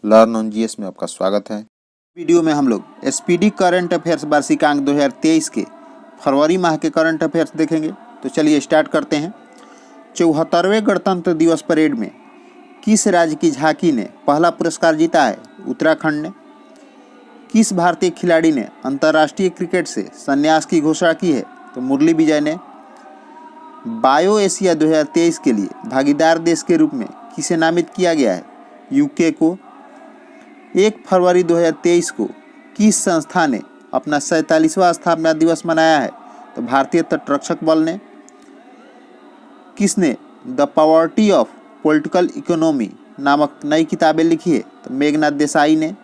Learn on GS में आपका स्वागत है। वीडियो में हम लोग एसपीडी करंट अफेयर्स वार्षिकांक 2023 के फरवरी माह के करंट अफेयर्स देखेंगे। तो चलिए स्टार्ट करते हैं। 74वें गणतंत्र दिवस परेड में किस राज्य की झांकी ने पहला पुरस्कार जीता है? उत्तराखंड ने। किस भारतीय खिलाड़ी ने अंतर्राष्ट्रीय क्रिकेट से संन्यास की घोषणा की है? तो मुरली विजय ने। बायो एशिया 2023 के लिए भागीदार देश के रूप में किसे नामित किया गया है? यूके को। 1 फरवरी 2023 को किस संस्था ने अपना 47वां स्थापना दिवस मनाया है? तो भारतीय तटरक्षक बल ने। किसने the poverty of political economy नामक नई किताबें लिखी है? तो मेघनाथ देसाई ने।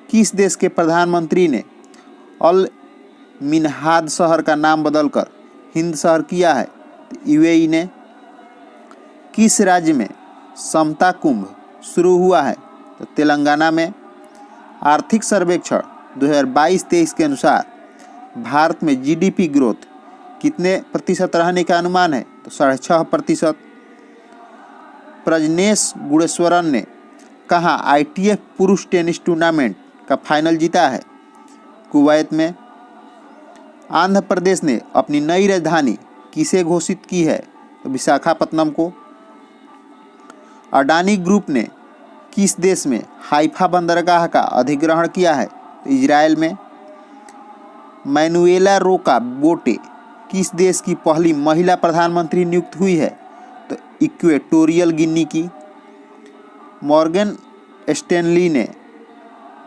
किस देश के प्रधानमंत्री ने अल मिनहाद शहर का नाम बदलकर हिंद शहर किया है? तो यूएई ने। किस राज्य में समता कुंभ शुरू हुआ है? तो तेलंगाना में। आर्थिक सर्वेक्षण 2022-23 के अनुसार भारत में जीडीपी ग्रोथ कितने प्रतिशत रहने का अनुमान है? तो 6.5%। प्रजनेश गुणेश्वरन ने कहाँ आईटीएफ पुरुष टेनिस टूर्नामेंट का फाइनल जीता है? कुवैत में। आंध्र प्रदेश ने अपनी नई राजधानी किसे घोषित की है? तो विशाखापत्तनम को। अडानी ग्रुप ने किस देश में हाइफा बंदरगाह का अधिग्रहण किया है? तो इजराइल में। मैनुएला रोका बोटे किस देश की पहली महिला प्रधानमंत्री नियुक्त हुई है? तो इक्वेटोरियल गिनी की। मॉर्गन स्टैनली ने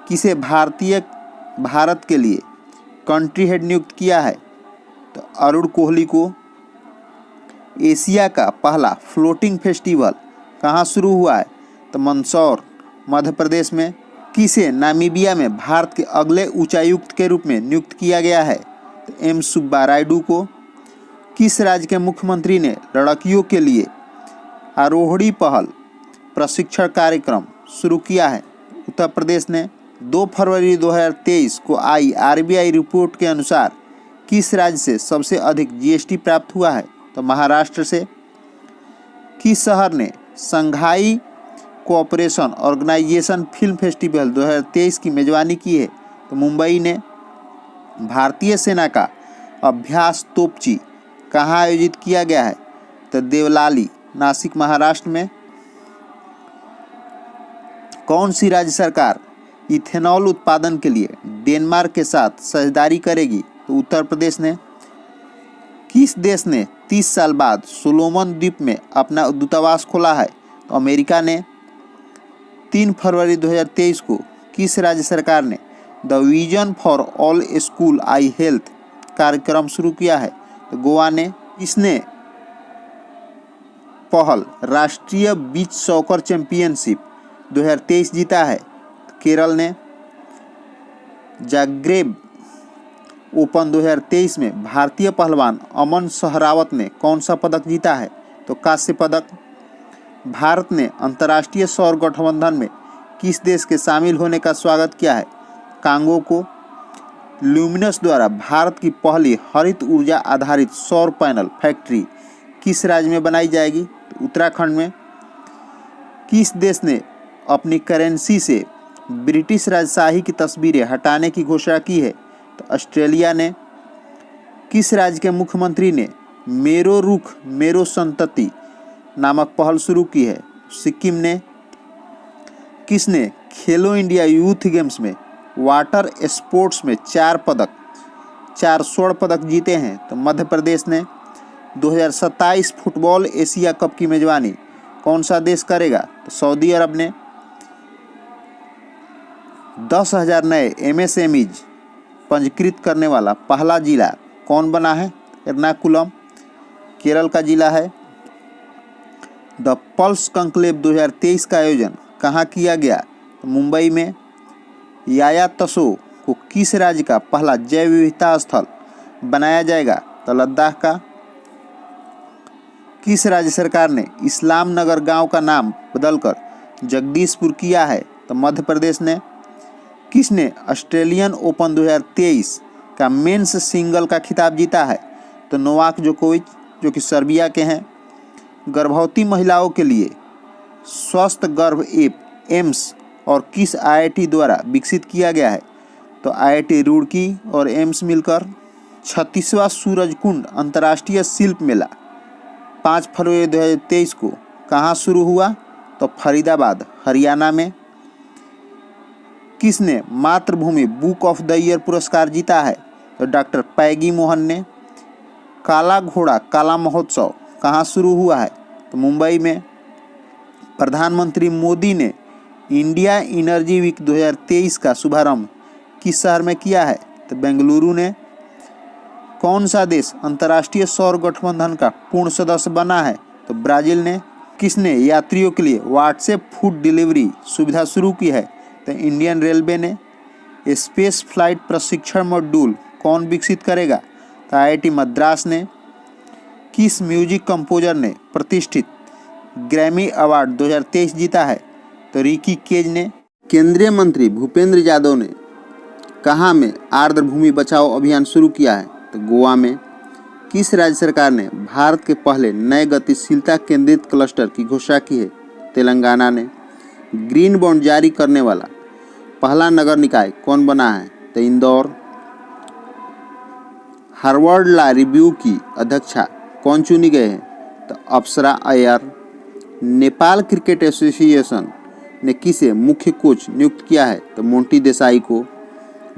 किसे भारत के लिए कंट्री हेड नियुक्त किया है? तो अरुण कोहली को। एशिया का पहला फ्लोटिंग फेस्टिवल कहाँ शुरू हुआ है? तो मंदसौर मध्य प्रदेश में। किसे नामीबिया में भारत के अगले उच्चायुक्त के रूप में नियुक्त किया गया है? तो एम सुब्बा रायडू को। किस राज्य के मुख्यमंत्री ने लड़कियों के लिए आरोहणी पहल प्रशिक्षण कार्यक्रम शुरू किया है? उत्तर प्रदेश ने। 2 फरवरी 2023 को आई आरबीआई रिपोर्ट के अनुसार किस राज्य से सबसे अधिक जीएसटी प्राप्त हुआ है? तो महाराष्ट्र से। किस शहर ने संघाई कोऑपरेशन ऑर्गेनाइजेशन फिल्म फेस्टिवल 2023 की मेजबानी की है? तो मुंबई ने। भारतीय सेना का अभ्यास तोपची कहाँ आयोजित किया गया है? तो देवलाली नासिक महाराष्ट्र में। कौन सी राज्य सरकार इथेनॉल उत्पादन के लिए डेनमार्क के साथ साझेदारी करेगी? तो उत्तर प्रदेश ने। किस देश ने 30 साल बाद सोलोमन द्वीप में अपना दूतावास खोला है? तो अमेरिका ने। 3 फरवरी 2023 को किस राज्य सरकार ने the vision for all school I health कार्यक्रम शुरू किया है? तो गोवा ने। इसने पहल राष्ट्रीय बीच सॉकर चैंपियनशिप 2023 जीता है? केरल ने। जाग्रेब ओपन 2023 में भारतीय पहलवान अमन सहरावत ने कौन सा पदक जीता है? तो कांस्य पदक। भारत ने अंतर्राष्ट्रीय सौर गठबंधन में किस देश के शामिल होने का स्वागत किया है? कांगो को। ल्यूमिनस द्वारा भारत की पहली हरित ऊर्जा आधारित सौर पैनल फैक्ट्री किस राज्य में बनाई जाएगी? तो उत्तराखंड में। किस देश ने अपनी करेंसी से ब्रिटिश राजशाही की तस्वीरें हटाने की घोषणा की है? तो ऑस्ट्रेलिया ने। किस राज्य के मुख्यमंत्री ने मेरो रुख मेरो संतति नामक पहल शुरू की है? सिक्किम ने। किसने खेलो इंडिया यूथ गेम्स में वाटर स्पोर्ट्स में 4 स्वर्ण पदक जीते हैं? तो मध्य प्रदेश ने। 2027 फुटबॉल एशिया कप की मेजबानी कौन सा देश करेगा? तो सऊदी अरब ने। 10,000 नए एमएसएमईज पंजीकृत करने वाला पहला जिला कौन बना है? एर्नाकुलम केरल का जिला है। द पल्स कंक्लेव 2023 का आयोजन कहाँ किया गया? तो मुंबई में। याया तसो को किस राज्य का पहला जैव विविधता स्थल बनाया जाएगा? तो लद्दाख का। किस राज्य सरकार ने इस्लाम नगर गांव का नाम बदलकर जगदीशपुर किया है? तो मध्य प्रदेश ने। किसने ऑस्ट्रेलियन ओपन 2023 का मेंस सिंगल का खिताब जीता है? तो नोवाक जोकोविच जो कि सर्बिया के हैं। गर्भवती महिलाओं के लिए स्वस्थ गर्भ ऐप एम्स और किस IIT द्वारा विकसित किया गया है? तो IIT रुड़की और एम्स मिलकर। 36वां सूरजकुंड अंतर्राष्ट्रीय शिल्प मेला 5 फरवरी 2023 को कहाँ शुरू हुआ? तो फरीदाबाद हरियाणा में। किसने मातृभूमि बुक ऑफ द ईयर पुरस्कार जीता है? तो डॉक्टर पैगी मोहन ने। काला घोड़ा काला महोत्सव कहाँ शुरू हुआ है? तो मुंबई में। प्रधानमंत्री मोदी ने इंडिया एनर्जी वीक 2023 का शुभारंभ किस शहर में किया है? तो बेंगलुरु ने। कौन सा देश अंतर्राष्ट्रीय सौर गठबंधन का पूर्ण सदस्य बना है? तो ब्राजील ने। किसने यात्रियों के लिए व्हाट्सएप फूड डिलीवरी सुविधा शुरू की है? तो इंडियन रेलवे ने। स्पेस फ्लाइट प्रशिक्षण मॉड्यूल कौन विकसित करेगा? तो IIT मद्रास ने। किस म्यूजिक कंपोजर ने प्रतिष्ठित ग्रैमी अवार्ड 2023 जीता है? तो रिकी केज ने। केंद्रीय मंत्री भूपेंद्र यादव ने कहाँ में आर्द्र भूमि बचाओ अभियान शुरू किया है? तो गोवा में। किस राज्य सरकार ने भारत के पहले नए गतिशीलता केंद्रित क्लस्टर की घोषणा की है? तेलंगाना ने। ग्रीन बॉन्ड जारी करने वाला पहला नगर निकाय कौन बना है? तो इंदौर। हार्वर्ड लॉ रिव्यू की अध्यक्षा कौन चुनी गए हैं? तो अप्सरा अय्यर। नेपाल क्रिकेट एसोसिएशन ने किसे मुख्य कोच नियुक्त किया है? तो मोंटी देसाई को।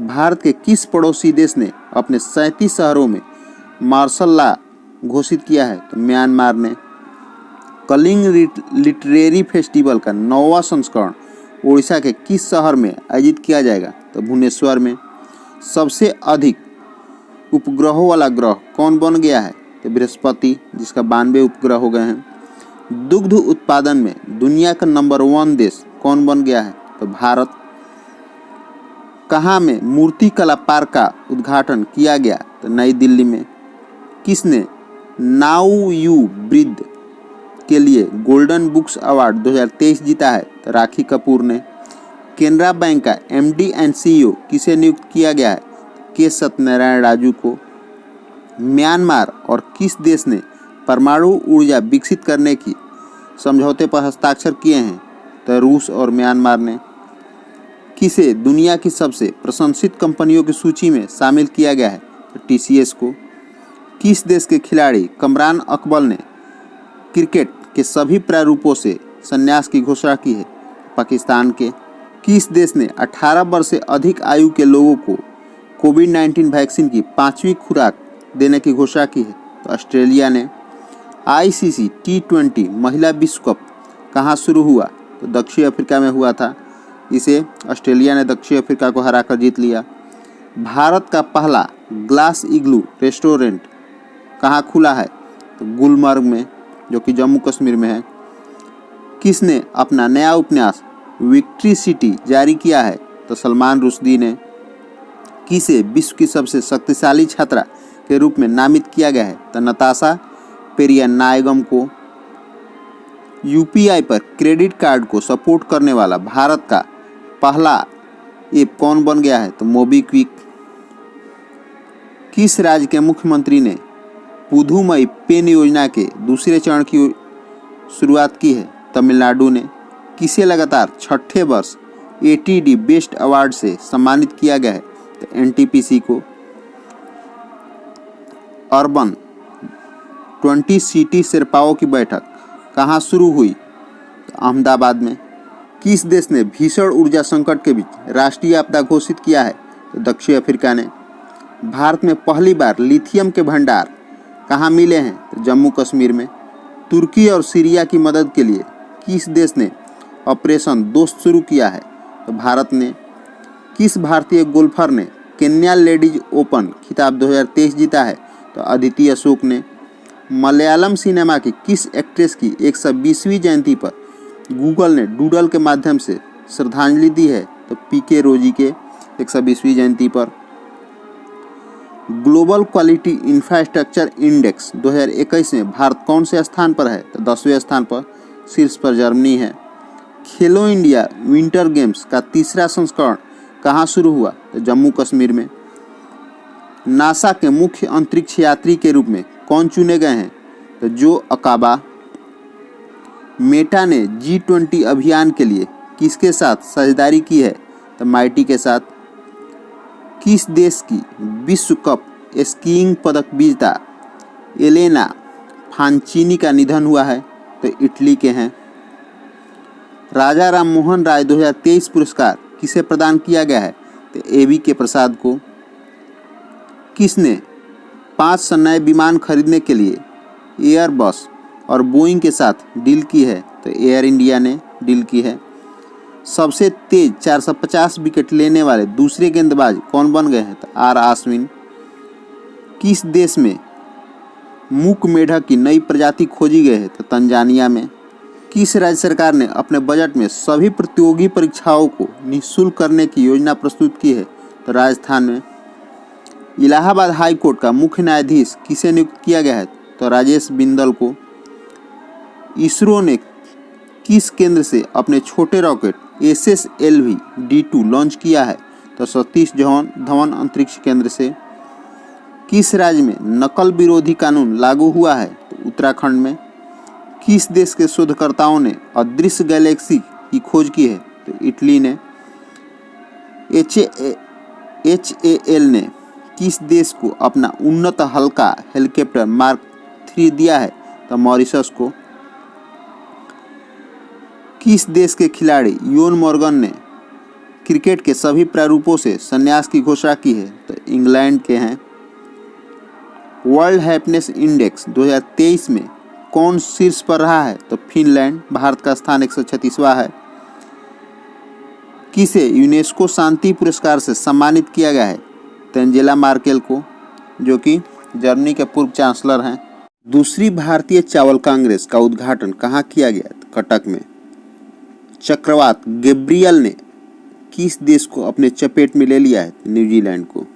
भारत के किस पड़ोसी देश ने अपने 37 शहरों में मार्शल लॉ घोषित किया है? तो म्यांमार ने। कलिंग लिटरेरी फेस्टिवल का 9वां संस्करण ओडिशा के किस शहर में आयोजित किया जाएगा? तो भुवनेश्वर में। सबसे अधिक उपग्रहों वाला ग्रह कौन बन गया है? तो बृहस्पति, जिसका 92 उपग्रह हो गए हैं। दुग्ध उत्पादन में दुनिया का नंबर 1 देश कौन बन गया है? तो भारत। कहाँ में मूर्ति कला पार्क का उद्घाटन किया गया? तो नई दिल्ली में। किसने नाउ यू ब्रीद के लिए गोल्डन बुक्स अवार्ड 2023 जीता है? तो राखी कपूर ने। केनरा बैंक का MD एंड CEO किसे नियुक्त किया गया है? के सत्यनारायण राजू को। म्यांमार और किस देश ने परमाणु ऊर्जा विकसित करने की समझौते पर हस्ताक्षर किए हैं? तो रूस और म्यांमार ने। किसे दुनिया की सबसे प्रशंसित कंपनियों की सूची में शामिल किया गया है? तो TCS को। किस देश के खिलाड़ी कमरान अकबर ने क्रिकेट के सभी प्रारूपों से संन्यास की घोषणा की है? पाकिस्तान के। किस देश ने 18 वर्ष से अधिक आयु के लोगों को कोविड-19 वैक्सीन की 5वीं खुराक देने की घोषणा की है? तो ऑस्ट्रेलिया ने। ICC T20 महिला विश्व कप कहाँ शुरू हुआ? तो दक्षिण अफ्रीका में हुआ था। इसे ऑस्ट्रेलिया ने दक्षिण अफ्रीका को हराकर जीत लिया। भारत का पहला ग्लास इग्लू रेस्टोरेंट कहाँ खुला है? तो गुलमर्ग में, जो कि जम्मू कश्मीर में है। किसने अपना नया उपन्यास विक्ट्री सिटी जारी किया है? तो सलमान रुश्दी ने। किसे विश्व की सबसे शक्तिशाली छात्रा के रूप में नामित किया गया है? तो नताशा पेरियानायगम को। UPI पर क्रेडिट कार्ड को सपोर्ट करने वाला भारत का पहला ऐप कौन बन गया है? तो मोबीक्विक। किस राज्य के मुख्यमंत्री ने पुदुमई पेन योजना के दूसरे चरण की शुरुआत की है? तमिलनाडु ने। किसे लगातार 6ठे वर्ष ATD बेस्ट अवार्ड से सम्मानित किया गया है? तो NTPC को। अर्बन 20 सिटी शेर्पाओं की बैठक कहाँ शुरू हुई? तो अहमदाबाद में। किस देश ने भीषण ऊर्जा संकट के बीच राष्ट्रीय आपदा घोषित किया है? तो दक्षिण अफ्रीका ने। भारत में पहली बार लिथियम के भंडार कहाँ मिले हैं? तो जम्मू कश्मीर में। तुर्की और सीरिया की मदद के लिए किस देश ने ऑपरेशन दोस्त शुरू किया है? तो भारत ने। किस भारतीय गोल्फर ने केन्या लेडीज ओपन खिताब 2023 जीता है? तो अदिति अशोक ने। मलयालम सिनेमा की किस एक्ट्रेस की 120वीं जयंती पर गूगल ने डूडल के माध्यम से श्रद्धांजलि दी है? तो PK रोजी के 120वीं जयंती पर। ग्लोबल क्वालिटी इंफ्रास्ट्रक्चर इंडेक्स 2021 में भारत कौन से स्थान पर है? तो 10वें स्थान पर। शीर्ष पर जर्मनी है। खेलो इंडिया विंटर गेम्स का तीसरा संस्करण कहाँ शुरू हुआ? तो जम्मू कश्मीर में। नासा के मुख्य अंतरिक्ष यात्री के रूप में कौन चुने गए हैं? तो जो अकाबा। मेटा ने G20 अभियान के लिए किसके साथ साझेदारी की है? तो माइटी के साथ। किस देश की विश्व कप स्कीइंग पदक विजेता एलेना फांचिनी का निधन हुआ है? तो इटली के हैं। राजा राम मोहन राय 2023 पुरस्कार किसे प्रदान किया गया है? तो एबी के प्रसाद को। किसने 5 नए विमान खरीदने के लिए एयरबस और बोइंग के साथ डील की है? तो एयर इंडिया ने डील की है। सबसे तेज 450 विकेट लेने वाले दूसरे गेंदबाज कौन बन गए हैं? तो आर आश्विन। किस देश में मूक मेढक की नई प्रजाति खोजी गई है? तो तंजानिया में। किस राज्य सरकार ने अपने बजट में सभी प्रतियोगी परीक्षाओं को निःशुल्क करने की योजना प्रस्तुत की है? तो राजस्थान में। इलाहाबाद हाई कोर्ट का मुख्य न्यायाधीश किसे नियुक्त किया गया है? तो राजेश बिंदल को। इसरो ने किस केंद्र से अपने छोटे रॉकेट SSLV D2 लॉन्च किया है? तो सतीश धवन अंतरिक्ष केंद्र से। किस राज्य में नकल विरोधी कानून लागू हुआ है? तो उत्तराखंड में। किस देश के शोधकर्ताओं ने अदृश्य गैलेक्सी की खोज की है? तो इटली ने। HAL ने किस देश को अपना उन्नत हल्का हेलीकॉप्टर मार्क 3 दिया है? तो मॉरिशस को। किस देश के खिलाड़ी योन मॉर्गन ने क्रिकेट के सभी प्रारूपों से संन्यास की घोषणा की है? तो इंग्लैंड के हैं। वर्ल्ड हैप्पीनेस इंडेक्स 2023 में कौन शीर्ष पर रहा है? तो फिनलैंड। भारत का स्थान 136वां है। किसे यूनेस्को शांति पुरस्कार से सम्मानित किया गया है? तो एंजेला मार्केल को, जो कि जर्मनी के पूर्व चांसलर हैं। दूसरी भारतीय चावल कांग्रेस का उद्घाटन कहाँ किया गया? तो कटक में। चक्रवात गैब्रियल ने किस देश को अपने चपेट में ले लिया है? न्यूजीलैंड को।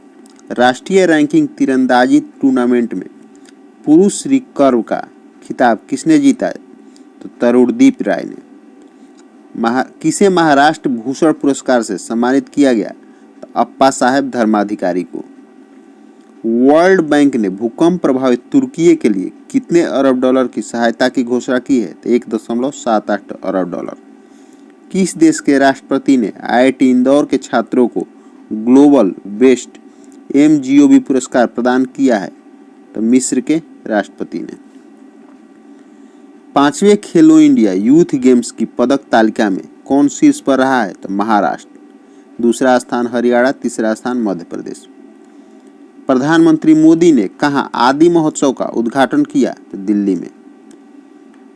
राष्ट्रीय रैंकिंग तीरंदाजी टूर्नामेंट में पुरुष रिकर्व का खिताब किसने जीता है? तो तरुणदीप राय ने। किसे महाराष्ट्र भूषण पुरस्कार से सम्मानित किया गया? तो अप्पा साहेब धर्माधिकारी को। वर्ल्ड बैंक ने भूकंप प्रभावित तुर्की के लिए कितने अरब डॉलर की सहायता की घोषणा की है? तो 1.78 अरब डॉलर। किस देश के राष्ट्रपति ने IIT इंदौर के छात्रों को ग्लोबल बेस्ट MGOB पुरस्कार प्रदान किया है? तो मिस्र के राष्ट्रपति ने। 5वें खेलो इंडिया यूथ गेम्स की पदक तालिका में कौन शीर्ष पर रहा है? तो महाराष्ट्र। दूसरा स्थान हरियाणा, तीसरा स्थान मध्य प्रदेश। प्रधानमंत्री मोदी ने कहाँ आदि महोत्सव का उद्घाटन किया? तो दिल्ली में।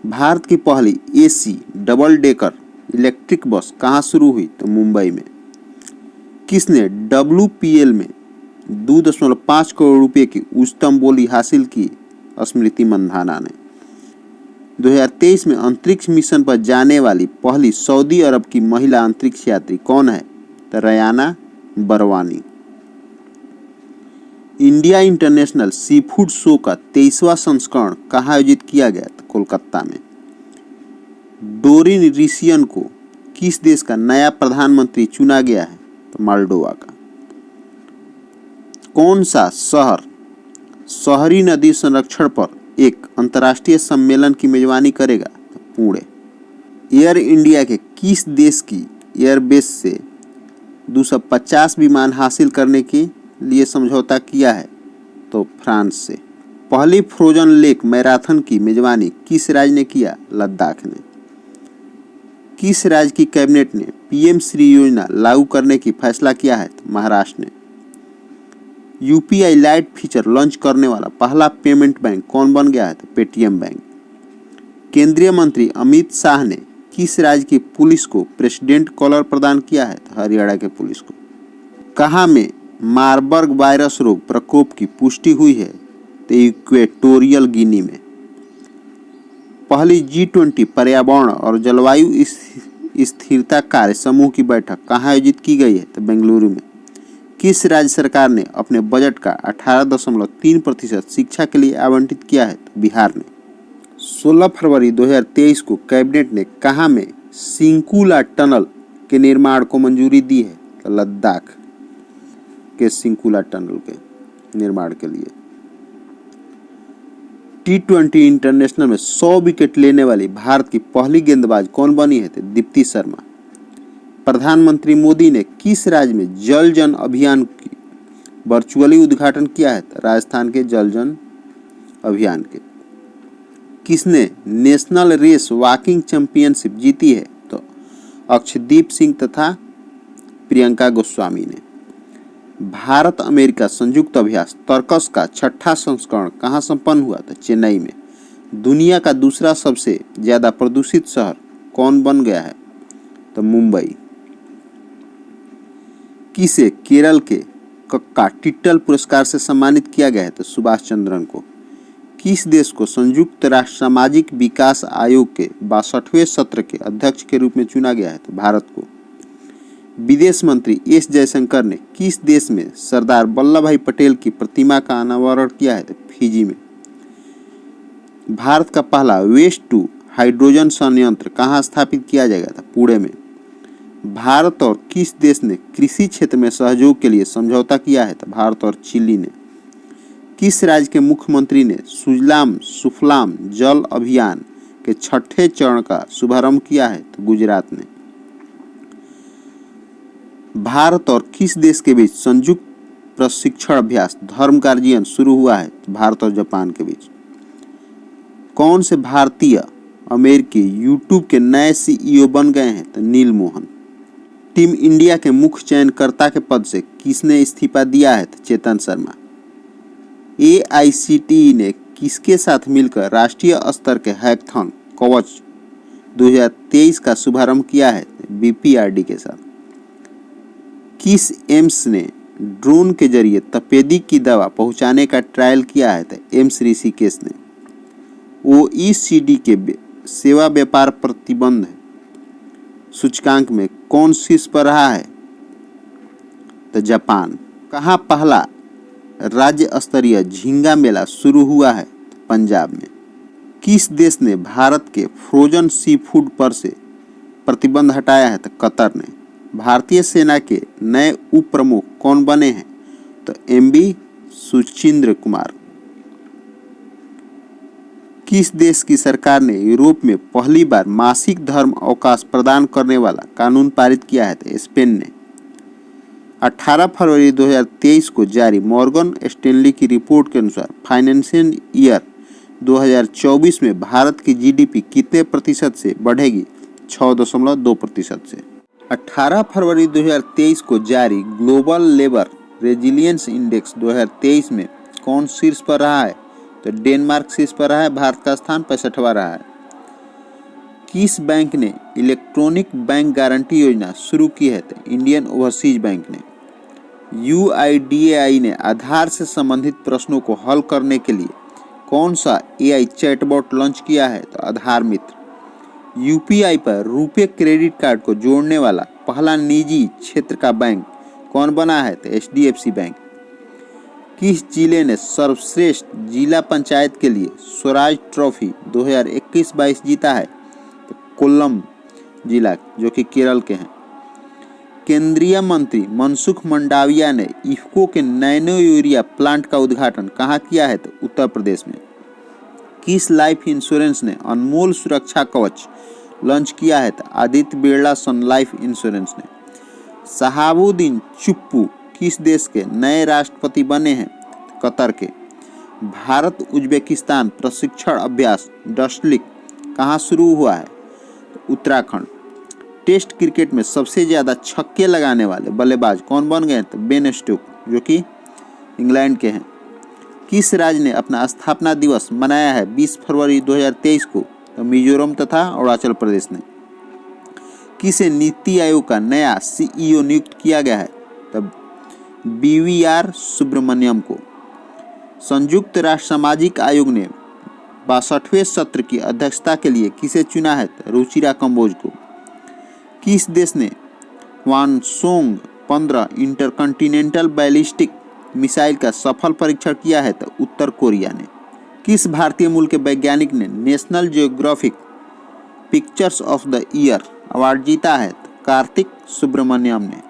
भारत की पहली AC double decker electric bus कहाँ शुरू हुई? तो मुंबई में। किसने WPL में 2.5 करोड़ रुपए की उच्चतम बोली हासिल की? स्मृति मंधाना ने। 2023 में अंतरिक्ष मिशन पर जाने वाली पहली सऊदी अरब की महिला अंतरिक्ष यात्री कौन है? तो रयाना Barwani. India international sea food show का 23वां संस्करण कहाँ आयोजित किया गया? तो कोलकाता में। डोरिन रिसियन को किस देश का नया प्रधानमंत्री चुना गया है? तो मोल्डोवा का। कौन सा शहर शहरी नदी संरक्षण पर एक अंतर्राष्ट्रीय सम्मेलन की मेजबानी करेगा? तो पुणे। एयर इंडिया के किस देश की एयरबेस से 250 विमान हासिल करने के लिए समझौता किया है? तो फ्रांस से। पहली फ्रोजन लेक मैराथन की मेजबानी किस राज्य ने किया? लद्दाख ने। किस राज्य की कैबिनेट ने PM श्री योजना लागू करने की फैसला किया है? तो महाराष्ट्र ने। UPI लाइट फीचर लॉन्च करने वाला पहला पेमेंट बैंक कौन बन गया है? तो पेटीएम बैंक। केंद्रीय मंत्री अमित शाह ने किस राज्य की पुलिस को प्रेसिडेंट कॉलर प्रदान किया है? तो हरियाणा के पुलिस को। कहाँ में मार्बर्ग वायरस रोग प्रकोप की पुष्टि हुई है? तो इक्वेटोरियल गिनी में। पहली G20 पर्यावरण और जलवायु स्थिरता कार्य समूह की बैठक कहाँ आयोजित की गई है? तो बेंगलुरु में। किस राज्य सरकार ने अपने बजट का 18.3% शिक्षा के लिए आवंटित किया है? तो बिहार ने। 16 फरवरी 2023 को कैबिनेट ने कहाँ में सिंकुला टनल के निर्माण को मंजूरी दी है? तो लद्दाख के सिंकुला टनल के निर्माण के लिए। T20 इंटरनेशनल में 100 विकेट लेने वाली भारत की पहली गेंदबाज कौन बनी है? तो दीप्ति शर्मा। प्रधानमंत्री मोदी ने किस राज्य में जल जन अभियान की वर्चुअली उद्घाटन किया है? तो राजस्थान के जल जन अभियान के। किसने नेशनल रेस वॉकिंग चैंपियनशिप जीती है? तो अक्षदीप सिंह तथा प्रियंका गोस्वामी ने। भारत अमेरिका संयुक्त अभ्यास तर्कस का 6ठा संस्करण कहाँ संपन्न हुआ? तो चेन्नई में। दुनिया का दूसरा सबसे ज्यादा प्रदूषित शहर कौन बन गया है? तो मुंबई। किसे केरल के कक्का टिट्टल पुरस्कार से सम्मानित किया गया है? तो सुभाष चंद्रन को। किस देश को संयुक्त राष्ट्र सामाजिक विकास आयोग के 62वें सत्र के अध्यक्ष के रूप में चुना गया है? तो भारत को। विदेश मंत्री एस जयशंकर ने किस देश में सरदार वल्लभ भाई पटेल की प्रतिमा का अनावरण किया है? तो फिजी में। भारत का पहला वेस्ट टू हाइड्रोजन संयंत्र कहाँ स्थापित किया जाएगा? था पुणे में। भारत और किस देश ने कृषि क्षेत्र में सहयोग के लिए समझौता किया है? तो भारत और चिली ने। किस राज्य के मुख्यमंत्री ने सुजलाम सुफलाम जल अभियान के 6ठे चरण का शुभारंभ किया है? तो गुजरात ने। भारत और किस देश के बीच संयुक्त प्रशिक्षण अभ्यास धर्म गार्जियन शुरू हुआ है? तो भारत और जापान के बीच। कौन से भारतीय अमेरिकी यूट्यूब के नए सीईओ बन गए हैं? तो नील मोहन। टीम इंडिया के मुख्य चयनकर्ता के पद से किसने इस्तीफा दिया है? तो चेतन शर्मा। AICTE ने किसके साथ मिलकर राष्ट्रीय स्तर के हैकाथॉन कवच 2023 का शुभारंभ किया है? BPRD के साथ। किस एम्स ने ड्रोन के जरिए तपेदिक की दवा पहुंचाने का ट्रायल किया है? तो एम्स ऋषिकेश ने। OECD के सेवा व्यापार प्रतिबंध सूचकांक में कौन शीर्ष पर रहा है? तो जापान। कहाँ पहला राज्य स्तरीय झींगा मेला शुरू हुआ है? तो पंजाब में। किस देश ने भारत के फ्रोजन सी फूड पर से प्रतिबंध हटाया है? तो कतर ने। भारतीय सेना के नए उप प्रमुख कौन बने हैं? तो MB सुचिंद्र कुमार। किस देश की सरकार ने यूरोप में पहली बार मासिक धर्म अवकाश प्रदान करने वाला कानून पारित किया है? तो स्पेन ने। 18 फरवरी 2023 को जारी मॉर्गन स्टैनली की रिपोर्ट के अनुसार फाइनेंशियल ईयर 2024 में भारत की GDP कितने प्रतिशत से बढ़ेगी? 6.2% से। 18 फरवरी 2023 को जारी ग्लोबल लेबर रेजिलियंस इंडेक्स 2023 में कौन शीर्ष पर रहा है? तो डेनमार्क शीर्ष पर रहा है। भारत का स्थान 65वां रहा है। किस बैंक ने इलेक्ट्रॉनिक बैंक गारंटी योजना शुरू की है? तो इंडियन ओवरसीज बैंक ने। UIDAI ने आधार से संबंधित प्रश्नों को हल करने के लिए कौन सा AI चैटबॉट लॉन्च किया है? तो आधार मित्र। UPI पर रुपे क्रेडिट कार्ड को जोड़ने वाला पहला निजी क्षेत्र का बैंक कौन बना है? तो HDFC बैंक। किस जिले ने सर्वश्रेष्ठ जिला पंचायत के लिए स्वराज ट्रॉफी 2021-22 जीता है? तो कोल्लम जिला, जो कि केरल के हैं। केंद्रीय मंत्री मनसुख मंडाविया ने इफ्को के नैनो यूरिया प्लांट का उद्घाटन कहाँ किया है? तो उत्तर प्रदेश में। किस लाइफ इंश्योरेंस ने अनमोल सुरक्षा कवच लॉन्च किया है? तो आदित्य बिरला सन लाइफ इंश्योरेंस ने। शहाबुद्दीन चुप्पू किस देश के नए राष्ट्रपति बने हैं? कतर के। भारत उज्बेकिस्तान प्रशिक्षण अभ्यास डस्टलिक कहाँ शुरू हुआ है? तो उत्तराखंड। टेस्ट क्रिकेट में सबसे ज़्यादा छक्के लगाने वाले बल्लेबाज कौन बन गए? तो बेन स्टोक, जो कि इंग्लैंड के हैं। किस राज्य ने अपना स्थापना दिवस मनाया है 20 फरवरी 2023 को? तो मिजोरम तथा अरुणाचल प्रदेश ने। किसे नीति आयोग का नया CEO नियुक्त किया गया है? तब BVR सुब्रमण्यम को। संयुक्त राष्ट्र सामाजिक आयोग ने 62वें सत्र की अध्यक्षता के लिए किसे चुना है? तो रुचिरा कंबोज को। किस देश ने वानसोंग 15 इंटरकॉन्टिनेंटल बैलिस्टिक मिसाइल का सफल परीक्षण किया है? तो उत्तर कोरिया ने। किस भारतीय मूल के वैज्ञानिक ने national geographic pictures of the year award जीता है? तो कार्तिक सुब्रमण्यम ने।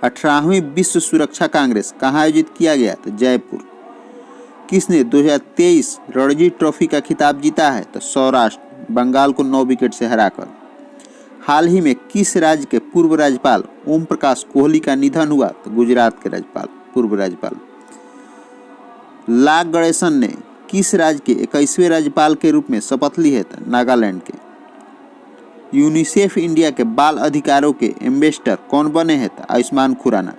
18वीं विश्व सुरक्षा कांग्रेस कहाँ आयोजित किया गया? तो जयपुर। किसने 2023 रणजी ट्रॉफी का खिताब जीता है? तो सौराष्ट्र, बंगाल को 9 विकेट से हराकर। हाल ही में किस राज्य के पूर्व राज्यपाल ओम प्रकाश कोहली का निधन हुआ? तो गुजरात के राज्यपाल, पूर्व राज्यपाल। ला गणेशन ने किस राज्य के 21वें राज्यपाल के रूप में शपथ ली है? तो नागालैंड के। यूनिसेफ इंडिया के बाल अधिकारों के एम्बेसडर कौन बने हैं? तो आयुष्मान खुराना।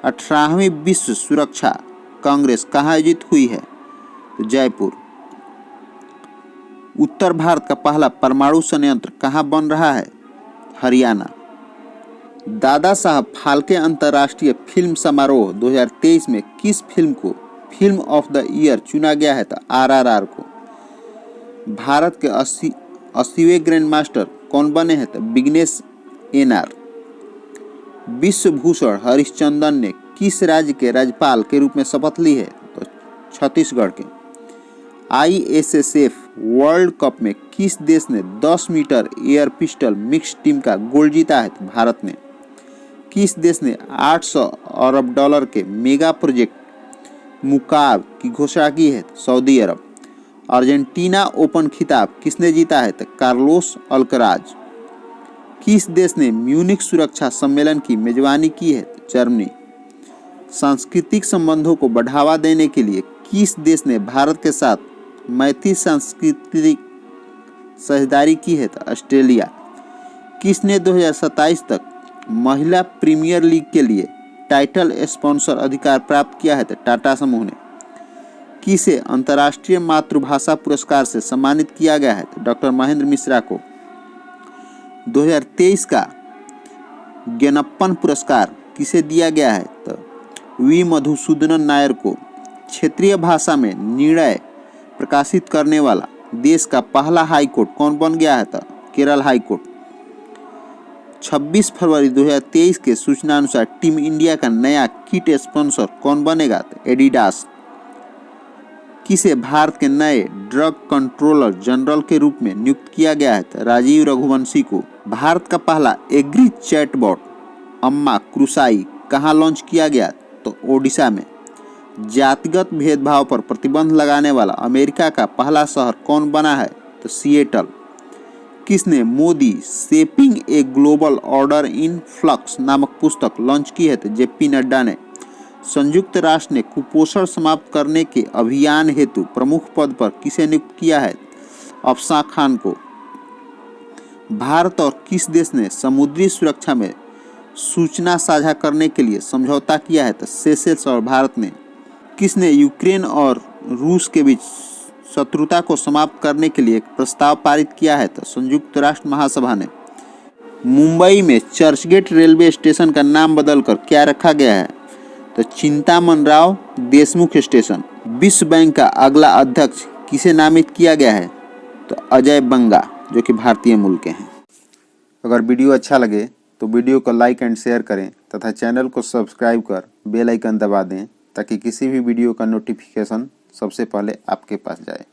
18वीं विश्व सुरक्षा कांग्रेस कहाँ आयोजित हुई है? तो जयपुर। उत्तर भारत का पहला परमाणु संयंत्र कहाँ बन रहा है? हरियाणा। दादा साहब फाल्के अंतर्राष्ट्रीय फिल्म समारोह 2023 में किस फिल्म को फिल्म ऑफ द ईयर चुना गया है? तो RRR को। भारत के 80वें ग्रैंड मास्टर कौन बने हैं? तो विघ्नेश NR। विश्व भूषण हरिश्चंद्रन ने किस राज्य के राज्यपाल के रूप में शपथ ली है? तो छत्तीसगढ़ के। ISSF वर्ल्ड कप में किस देश ने 10 metre air pistol mix team का गोल्ड जीता है? तो भारत ने। किस देश ने 800 अरब डॉलर के मेगा प्रोजेक्ट मुकाब की घोषणा की है? तो सऊदी अरब। अर्जेंटीना ओपन खिताब किसने जीता है? तो कार्लोस अल्कराज। किस देश ने म्यूनिख सुरक्षा सम्मेलन की मेजबानी की है? तो जर्मनी। सांस्कृतिक संबंधों को बढ़ावा देने के लिए किस देश ने भारत के साथ मैत्री सांस्कृतिक साझेदारी की है? तो ऑस्ट्रेलिया। किसने 2027 तक महिला प्रीमियर लीग के लिए टाइटल स्पॉन्सर अधिकार प्राप्त किया है? तो टाटा समूह ने। किसे अंतर्राष्ट्रीय मातृभाषा पुरस्कार से सम्मानित किया गया है? तो डॉक्टर महेंद्र मिश्रा को। 2023 का ज्ञानप्पन पुरस्कार किसे दिया गया है? तो वी मधुसूदनन नायर को। क्षेत्रीय भाषा में निर्णय प्रकाशित करने वाला देश का पहला हाई कोर्ट कौन बन गया है? तो केरल हाई कोर्ट। 26 फरवरी 2023 के सूचना अनुसार टीम इंडिया का नया किट स्पॉन्सर कौन बनेगा? तो एडिडास। किसे भारत के नए ड्रग कंट्रोलर जनरल के रूप में नियुक्त किया गया है? तो राजीव रघुवंशी को। भारत का पहला एग्री चैटबॉट अम्मा क्रुसाई कहाँ लॉन्च किया गया? तो ओडिशा में। जातिगत भेदभाव पर प्रतिबंध लगाने वाला अमेरिका का पहला शहर कौन बना है? तो सिएटल। किसने Modi shaping a global order in flux नामक पुस्तक लॉन्च की है? तो जेपी नड्डा ने। संयुक्त राष्ट्र ने कुपोषण समाप्त करने के अभियान हेतु प्रमुख पद पर किसे नियुक्त किया है? अफसा खान को। भारत और किस देश ने समुद्री सुरक्षा में सूचना साझा करने के लिए समझौता किया है? तो सेशेल्स और भारत ने। किसने यूक्रेन और रूस के बीच शत्रुता को समाप्त करने के लिए एक प्रस्ताव पारित किया है? तो संयुक्त राष्ट्र महासभा ने। मुंबई में चर्चगेट रेलवे स्टेशन का नाम बदलकर क्या रखा गया है? तो चिंतामणराव देशमुख स्टेशन। विश्व बैंक का अगला अध्यक्ष किसे नामित किया गया है? तो अजय बंगा, जो कि भारतीय मूल के हैं। अगर वीडियो अच्छा लगे तो वीडियो को लाइक एंड शेयर करें तथा चैनल को सब्सक्राइब कर बेल आइकन दबा दें ताकि किसी भी वीडियो का नोटिफिकेशन सबसे पहले आपके पास जाए।